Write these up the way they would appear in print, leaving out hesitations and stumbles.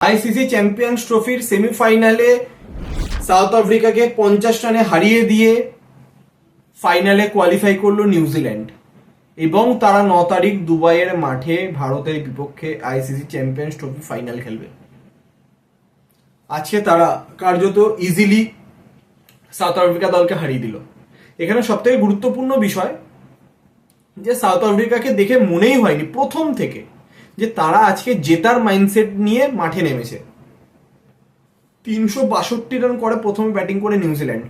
ICC champions ট্রফির সেমিফাইনালে south আফ্রিকাকে 50 রানে হারিয়ে দিয়ে ফাইনালে কোয়ালিফাই করলো নিউজিল্যান্ড এবং তারা 9 তারিখ দুবাইয়ের মাঠে ভারতের বিপক্ষে আইসিসি চ্যাম্পিয়ন্স ট্রফি ফাইনাল খেলবে। আজকে তারা কার্যত ইজিলি সাউথ আফ্রিকা দলকে হারিয়ে দিল। এখানে সবথেকে গুরুত্বপূর্ণ বিষয় যে সাউথ আফ্রিকাকে দেখে মনেই হয়নি প্রথম থেকে যে তারা আজকে জেতার মাইন্ডসেট নিয়ে মাঠে নেমেছে। 362 রান করে প্রথমে ব্যাটিং করে নিউজিল্যান্ড।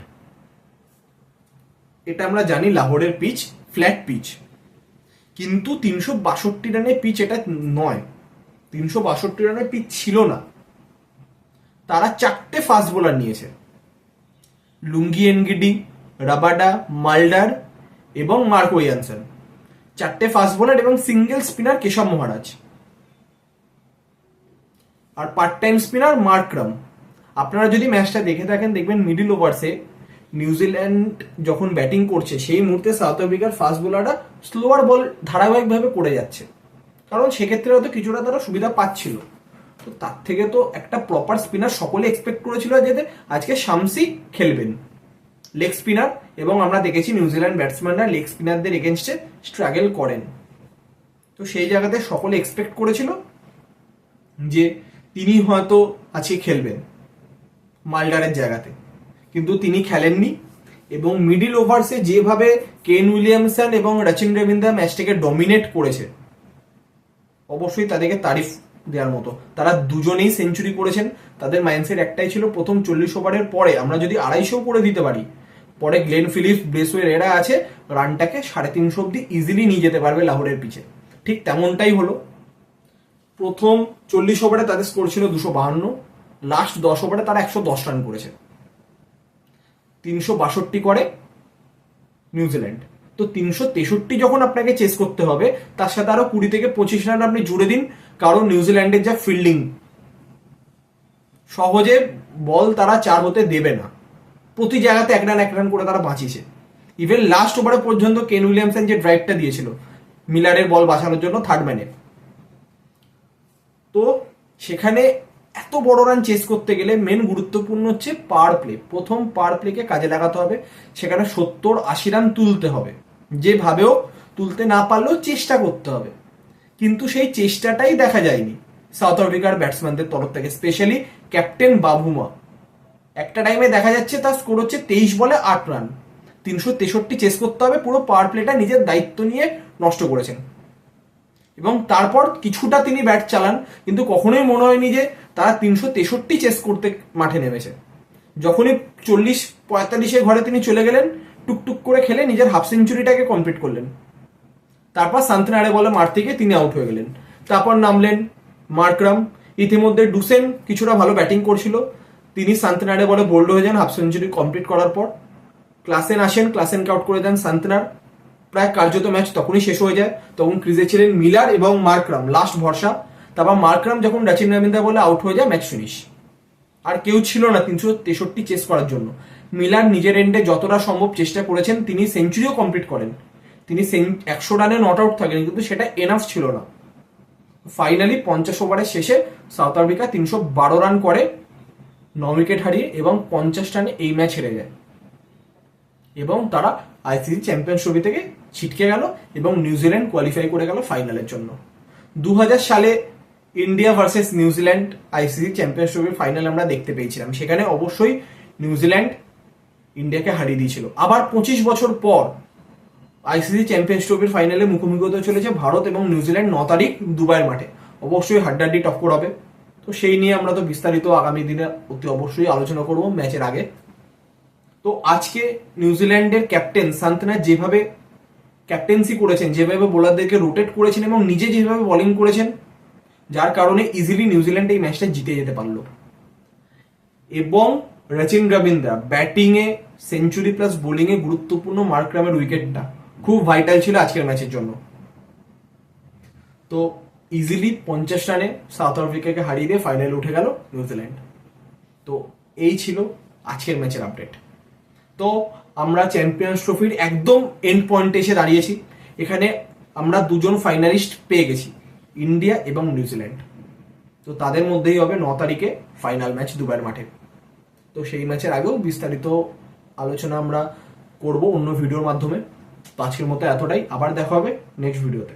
এটা আমরা জানি লাহোরের পিচ ফ্ল্যাট পিচ, কিন্তু 362 রানের পিচ এটা নয়। 362 রানের পিচ ছিল না। তারা 4টে ফাস্ট বোলার নিয়েছে, লুঙ্গি এনগিডি, রাবাডা, মাল্ডার এবং মার্ক ওয়ানসন। 4টে ফাস্ট বোলার এবং সিঙ্গেল স্পিনার কেশব মহারাজ আর পার্ট টাইম স্পিনার মার্করাম। আপনারা যদি ম্যাচটা দেখে থাকেন দেখবেন মিডল ওভার্সে নিউজিল্যান্ড যখন ব্যাটিং করছে সেই মুহূর্তে সাউথ আফ্রিকার ফাস্ট বোলাররা স্লোয়ার বল ধারাবাহিকভাবে করে যাচ্ছে, কারণ সেক্ষেত্রে হয়তো কিছুটা তারা সুবিধা পাচ্ছিল। তো তার থেকে তো একটা প্রপার স্পিনার সকলে এক্সপেক্ট করেছিল যে আজকে শামসি খেলবেন লেগ স্পিনার, এবং আমরা দেখেছি নিউজিল্যান্ড ব্যাটসম্যানরা লেগ স্পিনারদের এগেনস্টে স্ট্রাগল করেন। তো সেই জায়গাতে সকলে এক্সপেক্ট করেছিল যে তিনি হয়তো আজকে খেলবেন মাল্ডারের জায়গাতে, কিন্তু তিনি খেলেননি। এবং মিডিল ওভার্সে যেভাবে কেন উইলিয়ামসন এবং রচিন রবীন্দ্র ম্যাচটাকে ডমিনেট করেছে, অবশ্যই তাদেরকে তারিফ দেওয়ার মতো। তারা দুজনেই সেঞ্চুরি করেছেন। তাদের মাইন্ডসেট একটাই ছিল, প্রথম 40 ওভারের পরে আমরা যদি 250 করে দিতে পারি, পরে গ্লেন ফিলিপস, ব্রেসওয়ের এরা আছে, রানটাকে 350 অব্দি ইজিলি নিয়ে যেতে পারবে লাহোরের পিছে। ঠিক তেমনটাই হলো। প্রথম 40 ওভারে তাদের স্কোর ছিল 252, লাস্ট 10 ওভারে তারা 110 রান করেছে। 362 করে নিউজিল্যান্ড। তো 363 যখন আপনাকে চেস করতে হবে, তার সাথে আরো 20 থেকে 25 রান আপনি জুড়ে দিন, কারণ নিউজিল্যান্ডের যা ফিল্ডিং, সহজে বল তারা 4 হতে দেবে না। প্রতি জায়গাতে 1 রান করে তারা বাঁচিয়েছে। ইভেন লাস্ট ওভারে পর্যন্ত কেন উইলিয়ামসন যে ড্রাইভটা দিয়েছিল মিলারের বল বাঁচানোর জন্য থার্ড ম্যানে, তো সেখানে এত বড় রান চেস করতে গেলে মেন গুরুত্বপূর্ণ হচ্ছে পাওয়ার প্লে। প্রথম পাওয়ার প্লেকে কাজে লাগাতে হবে। সেখানে 70-80 রান তুলতে হবে, যেভাবেও তুলতে না পারলেও চেষ্টা করতে হবে। কিন্তু সেই চেষ্টাটাই দেখা যায়নি সাউথ আফ্রিকার ব্যাটসম্যানদের তরফ থেকে, স্পেশালি ক্যাপ্টেন বাভুমা। একটা টাইমে দেখা যাচ্ছে তার স্কোর হচ্ছে 23 বলে 8 রান। 363 চেস করতে হবে, পুরো পাওয়ার প্লেটা নিজের দায়িত্ব নিয়ে নষ্ট করেছেন। এবং তারপর কিছুটা তিনি ব্যাট চালান, কিন্তু কখনোই মনে হয়নি যে তারা 363 চেস করতে মাঠে নেমেছে। যখনই 40-45 ঘরে তিনি চলে গেলেন, টুকটুক করে খেলে নিজের হাফ সেঞ্চুরিটাকে কমপ্লিট করলেন। তারপর সান্তনারে বলে মার থেকে তিনি আউট হয়ে গেলেন। তারপর নামলেন মার্করাম। ইতিমধ্যে ডুসেন কিছুটা ভালো ব্যাটিং করছিল, তিনি সান্তনারে বলে বোল্ড হয়ে যান হাফ সেঞ্চুরি কমপ্লিট করার পর। ক্লাসেন আসেন, ক্লাসেনকে আউট করে দেন সান্তনার। প্রায় কার্যত ম্যাচ তখনই শেষ হয়ে যায়। তখন ক্রিজে ছিলেন মিলার এবং মার্করাম, লাস্ট ভরসা। তারপর মার্করাম যখন রচিন রবীন্দ্র বলে আউট হয়ে যায়, ম্যাচ ফিনিশ। আর কেউ ছিল না 363 চেস করার জন্য। মিলার নিজের এন্ডে যতটা সম্ভব চেষ্টা করেছেন, তিনি সেঞ্চুরিও কমপ্লিট করেন। তিনি 100 রানে নট আউট থাকেন, কিন্তু সেটা এনাফ ছিল না। ফাইনালি 50 ওভারের শেষে সাউথ আফ্রিকা 312 রান করে 9 উইকেট হারিয়ে এবং 50 রানে এই ম্যাচ হেরে যায়, এবং তারা আইসিসি চ্যাম্পিয়ন্স ট্রফি থেকে ছিটকে গেল এবং নিউজিল্যান্ড কোয়ালিফাই করে গেল ফাইনালের জন্য। 2000 সালে India versus New Zealand ICC champions ট্রফির ফাইনাল আমরা দেখতে পেয়েছিলাম। সেখানে অবশ্যই নিউজিল্যান্ড ইন্ডিয়াকে হারিয়ে দিয়েছিল। আবার 25 বছর পর আইসিসি চ্যাম্পিয়ন্স ট্রফির ফাইনালে মুখোমুখি হতে চলেছে ভারত এবং নিউজিল্যান্ড 9 তারিখ দুবাইয়ের মাঠে। অবশ্যই হাড্ডাহাড্ডি টক্কর হবে। তো সেই নিয়ে আমরা তো বিস্তারিত আগামী দিনে অতি অবশ্যই আলোচনা করব ম্যাচের আগে। তো আজকে নিউজিল্যান্ডের ক্যাপ্টেন সান্তনা যেভাবে ক্যাপ্টেন্সি করেছেন, যেভাবে বোলারদেরকে রোটেট করেছেন এবং নিজে যেভাবে বোলিং করেছেন, যার কারণে ইজিলি নিউজিল্যান্ড এই ম্যাচটা জিতে যেতে পারলো। এবং রচিন রবীন্দ্র ব্যাটিংয়ে সেঞ্চুরি প্লাস বোলিংয়ে গুরুত্বপূর্ণ মার্করামের উইকেটটা খুব ভাইটাল ছিল আজকের ম্যাচের জন্য। তো ইজিলি 50 রানে সাউথ আফ্রিকাকে হারিয়ে দিয়ে ফাইনালে উঠে গেল নিউজিল্যান্ড। তো এই ছিল আজকের ম্যাচের আপডেট। তো আমরা চ্যাম্পিয়ন্স ট্রফির একদম এন্ড পয়েন্টে এসে দাঁড়িয়েছি। এখানে আমরা দুজন ফাইনালিস্ট পেয়ে গেছি, ইন্ডিয়া এবং নিউজিল্যান্ড। তো তো তাদের মধ্যেই হবে 9 তারিখে ফাইনাল ম্যাচ দুবাইয়ের মাঠে। তো সেই ম্যাচের আগেও বিস্তারিত আলোচনা আমরা করব অন্য ভিডিওর মাধ্যমে। তো আজকের মতো এতটাই, আবার দেখা হবে নেক্সট ভিডিওতে।